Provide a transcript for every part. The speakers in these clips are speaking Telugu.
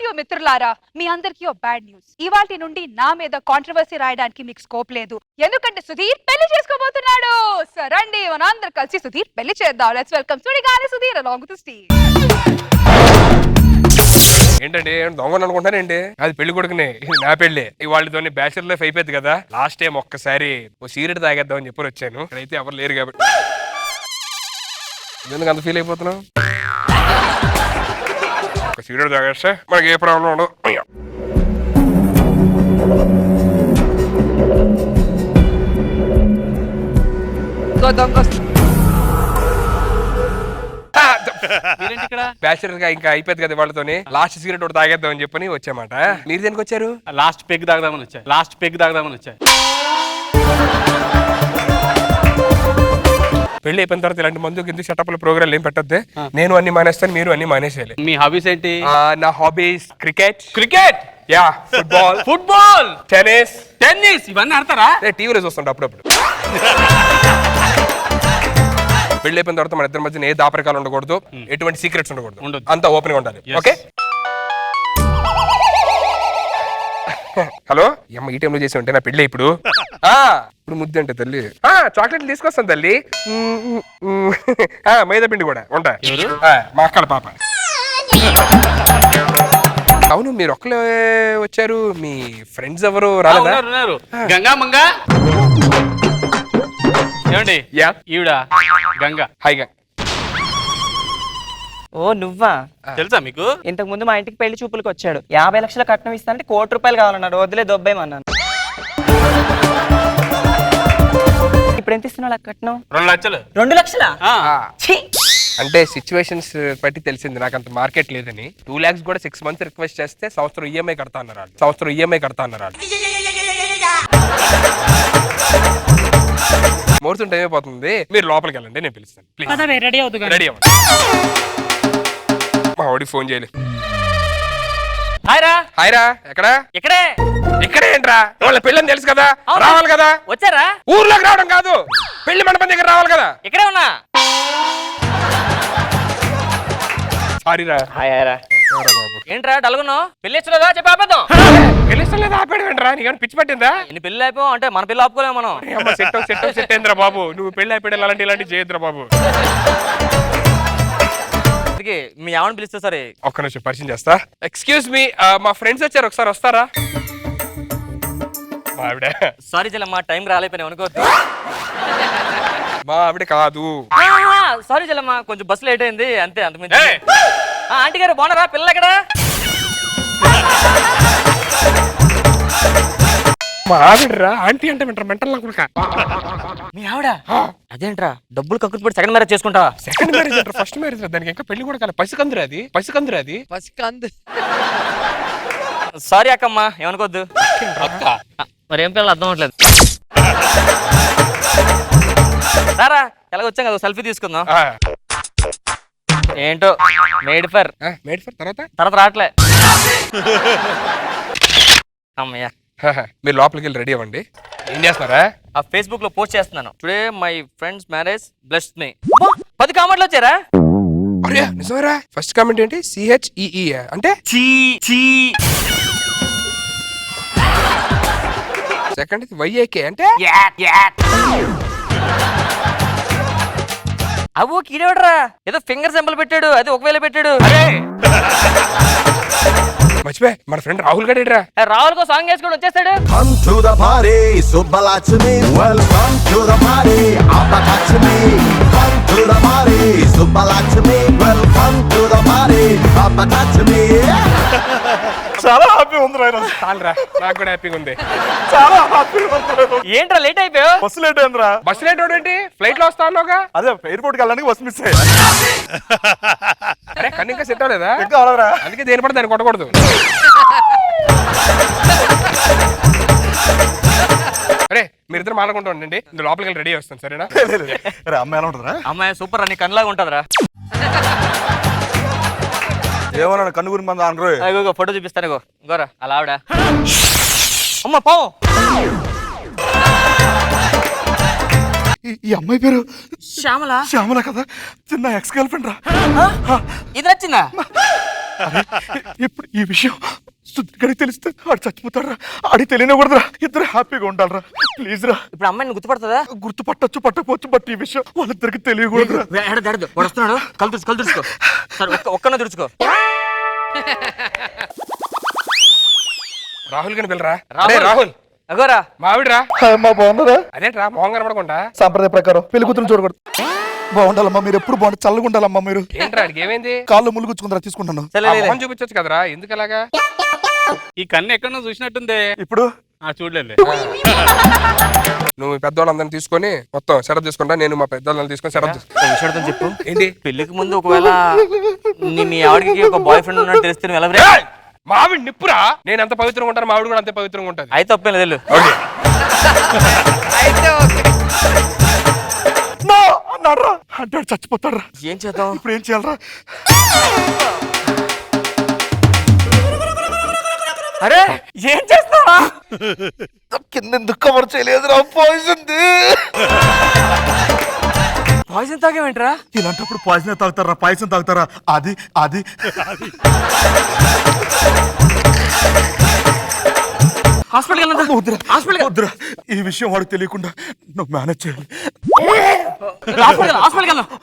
యూ మిత్రులారా, మీ అందరికీ ఓ బ్యాడ్ న్యూస్. ఇవాల్టి నుండి నా మీద కాంట్రవర్సీ రాయడానికి మీకు స్కోప్ లేదు. ఎందుకంటే సుధీర్ పెళ్లి చేసుకోబోతున్నాడు. సరండి మనందరం కలిసి సుధీర్ పెళ్లి చేద్దాం. Let's welcome Sudigali Sudheer along with Steve. ఏంటండి దొంగ అనుకుంటానండి, అది పెళ్లి కొడుకునే, ఇది నా పెళ్లి. వాళ్ళతోని బ్యాచులర్ లైఫ్ అయిపోయింది కదా. లాస్ట్ టైం ఒక్కసారి ఓ సీరియట్ తాగేద్దాం అని చెప్పి వచ్చాను. ఇక్కడైతే ఎవరు లేరు కాబట్టి ఎందుకు అంత ఫీల్ అయిపోతున్నావు? ఒక సీరియట్ తాగేస్తే మనకి ఏ ప్రాబ్లం ఉండదు. బ్యాచులర్ గా ఇంకా అయిపోయింది కదా వాళ్ళతోని, లాస్ట్ సీరియట్ ఒకటి తాగేద్దాం అని చెప్పని వచ్చామాట. మీరు దేనికి వచ్చారు? లాస్ట్ పెగ్ తాగదామని వచ్చాయి. పెళ్లి అయిపోయిన తర్వాత ఇలాంటి మందు కింద సెటప్ల ప్రోగ్రామ్ ఏం పెట్టద్దే. నేను అన్ని మానేస్తాను, మీరు అన్ని మానేసేయాలి. మీ హాబీస్ ఏంటి? నా hobbies cricket, yeah, football, tennis ఇవన్నీ ఆడతారా? టీవీలో చూస్తుంటా అప్పుడప్పుడు. పెళ్లి అయిపోయిన తర్వాత మన ఇద్దరి మధ్య ఏ దాపరికాలు ఉండకూడదు, ఎటువంటి సీక్రెట్స్ ఉండకూడదు, అంతా ఓపెన్ గా ఉండాలి. ఓకే? హలో అమ్మ, ఈ టైంలో చేసి ఉంటే నా పెళ్లి ఇప్పుడు ముద్దు అంటే తల్లి. చాక్లెట్లు తీసుకొస్తాను తల్లి. మైదా పిండి కూడా ఉంటాయి. మా అక్కడ పాప. అవును, మీరు ఒక్కలే వచ్చారు, మీ ఫ్రెండ్స్ ఎవరు రాలేదా? గంగా మంగా ఏమండి? ఈవిడ గంగా. హాయ్ గంగా. ఓ నువ్వా? తెలుసా మీకు? ఇంతకు ముందు మా ఇంటికి పెళ్లి చూపులకు వచ్చాడు. 50 లక్షల కట్నం ఇస్తానంటే ₹1,00,00,000 కావాలన్నాడు. వదిలే దొబ్బేమన్నాను. ఇప్పుడు ఎంత ఇస్తున్నాడు కట్నం? 2 లక్షలు. 2 లక్షలా? అంటే సిచ్యువేషన్స్ బట్టి తెలిసింది, నాకు అంత మార్కెట్ లేదని. 2 lakhs కూడా 6 months రిక్వెస్ట్ చేస్తే సంవత్సరం ఈఎంఐ కడతా అన్నారు. ముహూర్తం టైం అయిపోతుంది, మీరు లోపలికి వెళ్ళండి, నేను పిలుస్తాను. ప్లీజ్ రెడీ అవ్వండి. మా వాడికి ఫోన్ చేయాలి. హాయ్ రా. ఇక్కడే ఏంట్రా? వాళ్ళ పెళ్ళని తెలుసు కదా, రావాలి కదా. వచ్చారా? ఊర్లోకి రావడం కాదు, పెళ్లి మండపం దగ్గర రావాలి కదా. ఇక్కడే ఉన్నా. సారీరా. ఏంట్రా డల్గున్నావు? పెళ్లి ఇచ్చలేదా? చెప్పి ఆపేద్దాం. పెళ్ళిస్తలేదు ఆపాడు ఏంట్రా? నీకు పిచ్చి పట్టిందా? ఇన్ని పెళ్లి అయిపోయాం అంటే మన పెళ్లి ఆపుకోలేము మనం. సెట్ అయిందిరా బాబు, నువ్వు పెళ్లి అయిపోయాడు ఇలాంటి చేయొద్దురా బాబు. మీ ఆవిడని పిలిస్తే సరే. ఒక్క నిమిషం పరిచయం చేస్తా. ఎక్స్క్యూజ్ మీ, మా ఫ్రెండ్స్ వచ్చారు, ఒకసారి వస్తారా? మా ఆవిడ. సారీ చెల్లమ్మ, టైం రాలేపోయినా అనుకోవద్దు. మా ఆవిడ కాదు. సారీ చెల్లమ్మ, కొంచెం బస్సు లేట్ అయింది అంతే, అంతమంది. ఆంటీ గారు బాగున్నారా? పిల్లలు ఎక్కడ? మా ఆవిడరా? ఆంటీ అంటే మెంటల్ అనుకున్నా. మీ ఆవిడ? అదేంట్రా డబ్బులు కక్కుతుపడి సెకండ్ మ్యారేజ్ చేసుకుంటావా? సెకండ్ మ్యారేజ్ అంటే ఫస్ట్ మ్యారేజ్, దానికి ఇంకా పెళ్లి కూడా కాలే. పసికందురా అది. సారీ అక్కమ్మా, ఏమనుకోద్దు. మరేం పిల్లలు అర్థం అవట్లేదు. రారా, ఎలాగ వచ్చాం కదా, సెల్ఫీ తీసుకుందాం. ఏంటో మేడ్ ఫర్ తర్వాత రావట్లే. అమ్మయ్యా. మీరు లోపలికి వెళ్ళి రెడీ అవ్వండి. ఏం చేస్తున్నారా? ఆ ఫేస్బుక్ లో పోస్ట్ చేస్తున్నాను. Today my friends marriage blessed మీ. 10 కామెంట్లు వచ్చారా? నిజమేరా? ఫస్ట్ కామెంట్ ఏంటి? CHEE అంటే సెకండ్ YAK అంటే అవ్వో కీడేవడరా, ఏదో ఫింగర్ సింబల్ పెట్టాడు, అది 1000 పెట్టాడు. మర్చిపోయా, మన ఫ్రెండ్ రాహుల్ గడేడ్రా. రాహుల్ కో సాంగ్ వేసుకొని వచ్చేస్తాడు. Come to the party, Subbalaxmi. Welcome to the party, Appalaxmi. Come to the party, Subbalaxmi. Welcome to the party, Appalaxmi. చాలా హ్యాపీ ఉందిరా. నాకు కూడా హ్యాపీగా ఉంది. చాలా హ్యాపీగా ఉంది. ఏంట్రా లేట్ అయిపోయావు? బస్సు లేట్ అయిందిరా. బస్సు లేట్ ఏంటి? ఫ్లైట్ లో వస్తా అన్నావుగా. అదే ఎయిర్పోర్ట్ కి వెళ్ళడానికి బస్సు మిస్ అయ్యా. అరే కన్ను ఇంకా సెట్ అవ్వలేదా? ఇంకా అవలేదురా. అందుకే దేని పడితే దాన్ని కొట్టకూడదు. అరే మీరిద్దరు మాట్లాడుకుంటూ ఉండండి, లోపలికి వెళ్ళి రెడీ వస్తాను, సరేనా? అమ్మాయి ఎలా ఉంటుందిరా? అమ్మాయి సూపర్ అని కన్నులాగా ఉంటుందిరా. ఏమన్నా కన్ను గురి మంది అనరు. ఫోటో చూపిస్తాను. గోరా అలా ఆవిడ. అమ్మ పో. ఈ అమ్మాయి పేరు శ్యామల. శ్యామల కదా, చిన్న ఎక్స్ గర్ల్ ఫ్రెండ్ రా. ఇది నచ్చిందా? ఇప్పుడు ఈ విషయం సుధీర్కి తెలిస్తే ఆడు చచ్చిపోతారా, ఆడి తెలియకూడదురా, ఇద్దరు హ్యాపీగా ఉండాలరా, ప్లీజ్ రా. ఇప్పుడు అమ్మాయిని గుర్తుపడుతుందా? గుర్తుపట్టచ్చు పట్టకపోవచ్చు, బట్ ఈ విషయం వాళ్ళిద్దరికి తెలియకూడదురా. వస్తున్నాడు, కళ్ళు తుడుచుకో సరే, ఒక్కన తుడుచుకో. రాహుల్ గారిని పిల్లరా. రాహుల్ అగోరా మావిడ్రా. అమ్మా బాగున్నారా? అదేంట్రా మొహం కనపడకుండా? సాంప్రదాయ ప్రకారం పెళ్లి కూతురు చూడకూడదు. బాగుండాలమ్మా మీరు, ఎప్పుడు బాగుంటుంది, చల్లగా ఉండాలమ్మా మీరు. ఏంట్రా ఆడికి ఏమైంది? కాళ్ళు ములుగుచ్చుకుందరా, తీసుకుంటాను. ఆ మొహం చూపించొచ్చు కదరా, ఎందుకు అలాగా? ఈ కన్ను ఎక్కడో చూసినట్టుంది. ఇప్పుడు చూడలేదు. నువ్వు మీ పెద్దవాళ్ళందరిని తీసుకొని మొత్తం సెటప్ చేసుకుంటా, నేను మా పెద్దవాళ్ళని తీసుకొని సెటప్ చేసుకుంటా. చెప్పు ఏంటి? పెళ్లికి ముందు ఒకవేళ మీ ఆవిడకి ఒక బాయ్ ఫ్రెండ్ ఉన్నట్టు తెలిస్తే నువ్వు ఎలా? మావిడి నిప్పురా, నేను ఎంత పవిత్రంగా ఉంటాను, మావిడి కూడా అంతే పవిత్రంగా ఉంటుంది. అయితే తప్పేం లేదు. అన్నాడ్రా అంటే చచ్చిపోతాడ్రా. ఏం చేద్దాం ఇప్పుడు? ఏం చేయాలరా? అరే ఏం చేస్తావా? కింద ఎందుకు కవర్ చేయలేదురా, పాయిజన్. పాయిజన్ తాగేమేంట్రా? ఇలాంటప్పుడు పాయిజన్ తాగుతారా, పాయసం తాగుతారా? అది అది హాస్పిటల్ వద్దురా, ఈ విషయం వాడికి తెలియకుండా నువ్వు మేనేజ్ చేయాలి.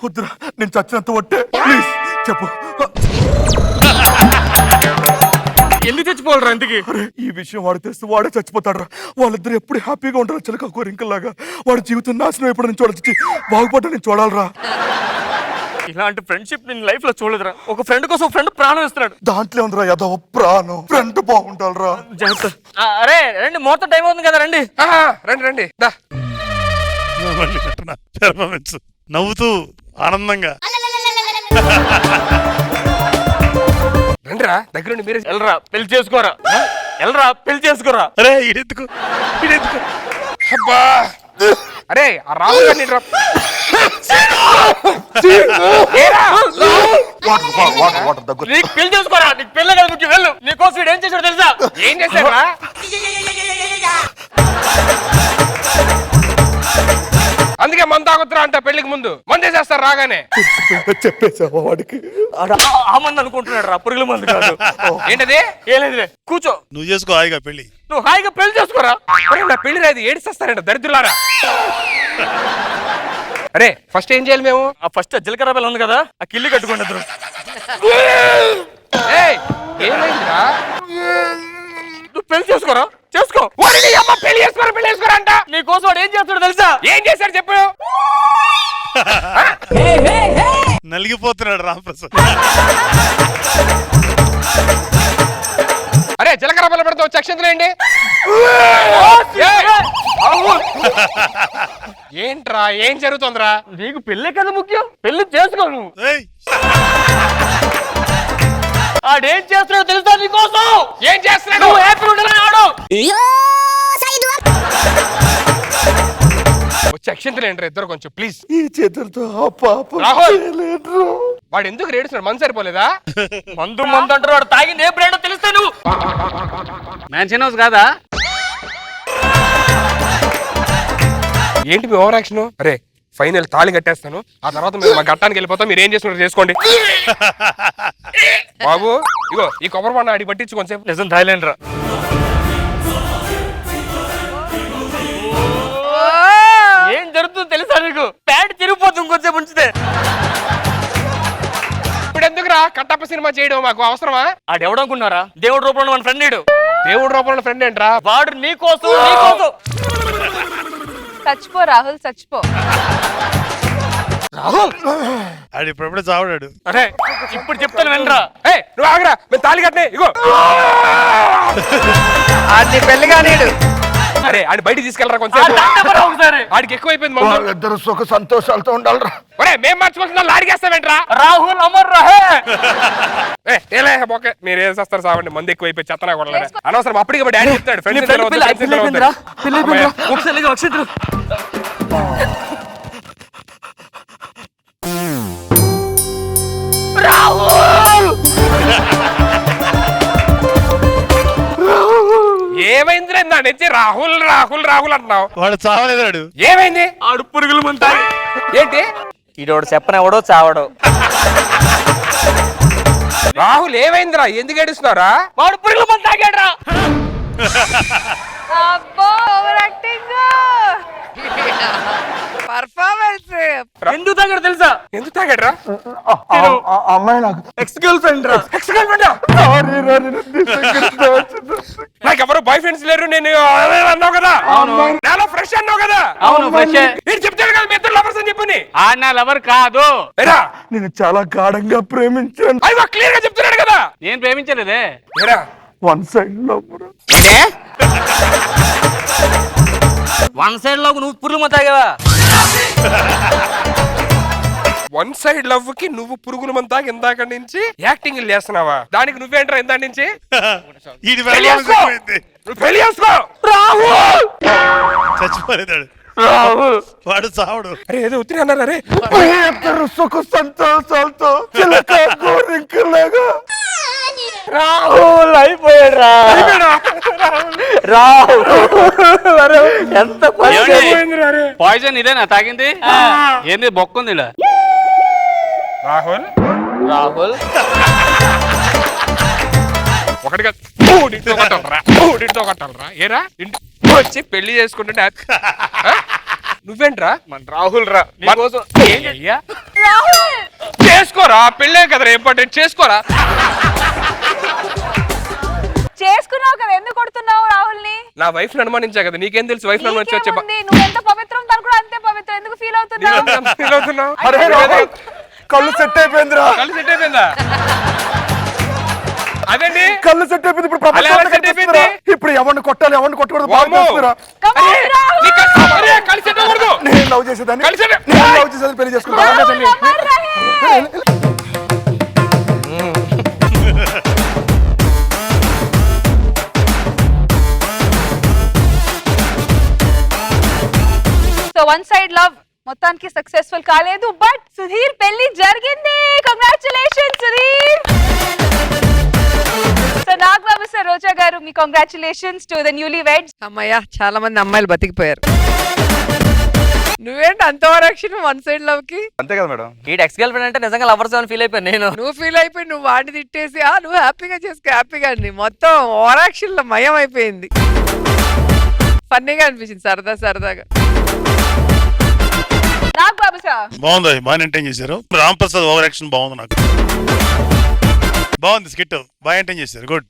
వద్దురా, నేను చచ్చినంత ఒట్టే, ప్లీజ్ చెప్పు. ఎందుకు తెచ్చిపోవాలరా ఇంటికి? ఈ విషయం వాడు తెలిస్తే వాడే చచ్చిపోతాడు. వాళ్ళిద్దరు ఎప్పుడు హ్యాపీగా ఉంటారు, చిలక కోరింకల్లాగా. వాడి జీవితం నాశనం ఎప్పుడు నేను చూడొచ్చి బాగుపడ్డా నేను చూడాలరా. ఇలాంటి ఫ్రెండ్షిప్ నేను లైఫ్ లో చూడలేదురా. ఒక ఫ్రెండ్ కోసం ఫ్రెండ్ ప్రాణం ఇస్తున్నాడు. దాంట్లో ఉందిరా యదవ ప్రాణం. ఫ్రెండ్ బాగుంటారా. అరే రండి, ముహూర్తం టైం అవుతుంది కదా, రండి. రండి రండి దా. పెర్ఫార్మెన్స్ నవ్వుతూ ఆనందంగా. రండిరా, దగ్గరుండి మీరే. వెళ్ళరా పెళ్లి చేసుకోరా, వెళ్ళరా పెళ్లి చేసుకోరా. అరే ఇడెందుకు ఇడెందుకు? అబ్బా అరే ఆ రాహుల్ గారిని రా. వాటర్ దగ్గర నీకు పెళ్లి చేసుకోరా, నీకు పెళ్లి కదా ముఖ్యం. వెళ్ళు, నీకోసం వీడు ఏం చేశాడు తెలుసా? ఏం చేశారా? అందుకే మందు తాగుతురా అంట, పెళ్లికి ముందు మందే చేస్తారు రాగానే. చెప్పేసావా వాడికి? ఆ మంది అనుకుంటున్నాడు రా, పురుగుల మందు కాదు. ఏంటది? ఏం లేదులే, కూర్చో. నువ్వు చేసుకో హాయిగా పెళ్లి. నువ్వు హాయిగా పెళ్లి చేసుకోరా. నా పెళ్లి రాదు, ఏడిస్తారంట దరిద్రులారా. అరే ఫస్ట్ ఏం చేయాలి మేము? ఆ ఫస్ట్ జీలకర్ర బెల్లం ఉంది కదా, ఆ కిల్లి కట్టుకోండి ఇద్దరు. ఏయ్, ఏమైందిరా? నువ్వు పెళ్లి చేసుకోరా, చేసుకో. పెళ్లి చేసుకోరా, పెళ్లి చేసుకోరా అంట. నీకోసం వాడు ఏం చేస్తాడు తెలుసా? ఏం చేశాడు చెప్పు. నలిగిపోతున్నాడు రామప్రసాద్. అరే జీలకర్ర బెల్లం పెడితే వచ్చి అక్షంతలేండి. ఏంట్రా, ఏం జరుగుతుందిరా? నీకు పెళ్ళే కదా ముఖ్యం, పెళ్లి చేసుకో నువ్వు. ఏయ్, ఆడేం చేస్తున్నాడు తెలుసా నీకోసం? ఏం చేస్తున్నాడు? నువ్వు హ్యాపీ ఉండాలని ఆడు. వచ్చి అక్షంతలేండి ఇద్దరు కొంచెం ప్లీజ్. ఈ చేతులతో ఆ పాప రాహుల్, వాడు ఎందుకు రేడుస్తున్నాడు? మందు సరిపోలేదా? మందు మందు అంటారు, వాడు తాగింది ఏ బ్రాండో తెలిస్తే నువ్వు. మ్యాన్షన్ హౌస్ కాదా? ఏంటి మీ ఓవర్ యాక్షన్? అరే ఫైనల్ తాళి కట్టేస్తాను, ఆ తర్వాత మీరు మా ఘట్టానికి వెళ్ళిపోతాం. మీరు ఏం చేస్తున్నారు చేసుకోండి. బాబు ఇగో ఈ కొబ్బరి బండ అడి పట్టించు కొంచెంసేపు. నిజం థాయిలాండ్ రా. ఏం జరుగుతుందో తెలుసా నీకు? ప్యాంట్ తిరిగిపోతుంది కొంచెం ఉంచితే. ఇప్పుడు ఎందుకురా కట్టప్ప సినిమా చేయడం, మాకు అవసరమా? ఆడెవడనుకున్నారా? దేవుడు రూపంలో మన ఫ్రెండ్. దేవుడు రూపంలో ఫ్రెండ్ ఏంట్రా? వాడు నీకోసం నీకోసం. చచ్చిపో రాహుల్, చచ్చిపో. రాహుల్ ఆడు ఇప్పుడప్పుడే చావడాడు. అరే ఇప్పుడు చెప్తాను వినరా. నువ్వు ఆగరా, మేము తాళి కట్టే. ఇగో ఆడి పెళ్లి కానీడు. అరే ఆడి బయటికి తీసుకెళ్ళరా కొంచెం. ఒకసారి ఆడికి ఎక్కువైపోయింది మందు. ఇద్దరు సుఖ సంతోషాలతో ఉండాలరా. ఒరే మేము మార్చుకుంటున్నా, లాడికేస్తావేంట్రా? రాహుల్ అమర్ రహే. మీరు ఏం చేస్తారు సావండి, మంది ఎక్కువైపోయి చెత్తనా కొడలేదు. అనవసరం అప్పటికి డాడీ చెప్తాడు ఫ్రెండ్స్. ఏమైంది నా నుంచి రాహుల్ రాహుల్ రాహుల్ అంటున్నావు? వాడు చావలేదాడు. ఏమైంది? ఆడు పురుగులు మంతా. ఏంటి? ఈడోడు చెప్పనెవడో చావడో. రాహుల్ ఏమైందిరా ఎందుకు ఏడుస్తున్నారా? వాడు పురుగుల మందు తాగాడురా. అబ్బో ఓవర్ యాక్టింగ్. పర్ఫార్మెన్స్. ఎందుకు తాగాడు తెలుసా? ఎందుకు తాగాడ్రా? అమ్మాయి నాకు ఎక్స్ గర్ల్ ఫ్రెండ్ నాకు ఎవరు బాయ్ ఫ్రెండ్స్ లేరు, నేను అన్నావు కదా, నాలో ఫ్రెష్ అన్నావు కదా. అవును ఫ్రెష్. నేను చెప్తాను కదా మీ ఇద్దరు లవర్స్ అని చెప్పని. ఆడిన లవర్ కాదు, ఏరా నేను చాలా గాఢంగా ప్రేమించాను. అయ్యో క్లియర్ గా చెప్తున్నాడు కదా. నేను ప్రేమించలేదే. ఏరా one side love. One side లో నువ్వు పురుగుల మందు తాగావా? వన్ సైడ్ లవ్ కి నువ్వు పురుగుల మంతా ఇందాక నుంచి యాక్టింగ్ చేస్తున్నావా? దానికి నువ్వేంట్రా ఇందా నుంచి? ఇది పెళ్లి చేసుకో. నువ్వు పెళ్లి చేసుకో. చచ్చిపోలేదాడు వాడు చావడు. అరే ఏదో ఉత్తిరి అన్నారు. అరే ఇద్దరు సుఖ సంతోషాలతో చిలక కోరింకలాగా రాహుల్ అయిపోయాడు రా. ఎంత పాయిజన్ ఇదేనా తాగింది? ఏంది బొక్కుంది ఇలా? రాహుల్ రాహుల్ ఒకటిగా ఊడితో కొట్టాలరా. ఏరా ఇంటి వచ్చి పెళ్లి చేసుకుంటుంటే నువ్వేంట్రా? మన రాహుల్ రా చేసుకోరా, పెళ్ళే కదరా ఇంపార్టెంట్, చేసుకోరా. చేసుకున్నావు కదా, ఎందుకు కొడుతున్నావు రాహుల్ ని? నా వైఫ్ అనుమానించా కదా, నీకేం తెలుసు వైఫ్ అనుమానించి వచ్చే నువ్వు ఎంత పవిత్రం తను కూడా అంతే పవిత్రం. ఎందుకు ఫీల్ అవుతున్నావు? ఫీల్ అవుతున్నావు? అరే రాహుల్, కళ్ళు సెట్ అయిపోయిందిరా. కళ్ళు సెట్ అయిపోయిందా? అదేంటి కళ్ళు సెట్ అయిపోయింది. ఇప్పుడు అలా ఎలా set అయిపోయింది? ఇప్పుడు ఎవరిని కొట్టాలి ఎవరిని కొట్టకూడదు బాగా వామ్మో. తెలుసురా. Come on, Rahul. కలిసి పెట్టకూడదు. నేను లవ్ చేసేదాన్ని కలిసి నేను లవ్ చేసేదాన్ని పెళ్లి చేసుకుంటా. రాహుల్, అమర్ రహే. సో వన్ సైడ్ లవ్ మొత్తానికి సక్సెస్ఫుల్ కాలేదు, బట్ సుధీర్ పెళ్లి జరిగింది. Congratulation Sudheer. So Nagababu sir, Roja గారు, మీ congratulations to the newly weds. అమ్మయ్య, చాలా మంది అమ్మాయిలు బతికిపోయారు. నువ్వేంటి అంత ఓవరాక్షన్ వన్ సైడ్ లవ్ కి? అంతే కదా మేడం. ఈ ఎక్స్ గర్ల్ ఫ్రెండ్ అంటే నిజంగా లవర్స్ అని ఫీల్ అయిపోయాను నేను. నువ్వు ఫీల్ అయిపోయి నువ్వు వాడిని తిట్టేసి నువ్వు హ్యాపీగా చేసుకో, హ్యాపీగా అండి. మొత్తం ఓవరాక్షన్ లో మయం అయిపోయింది. ఫన్నీగా అనిపించింది, సరదా సరదాగా. నాగబాబు సార్, బాగుంది, బాగా మెయింటైన్ చేశారు. రామ్ ప్రసాద్ ఓవర్ యాక్షన్ బాగుంది, నాకు బాగుంది. స్కిట్ బాగా మెయింటైన్ చేశారు. గుడ్.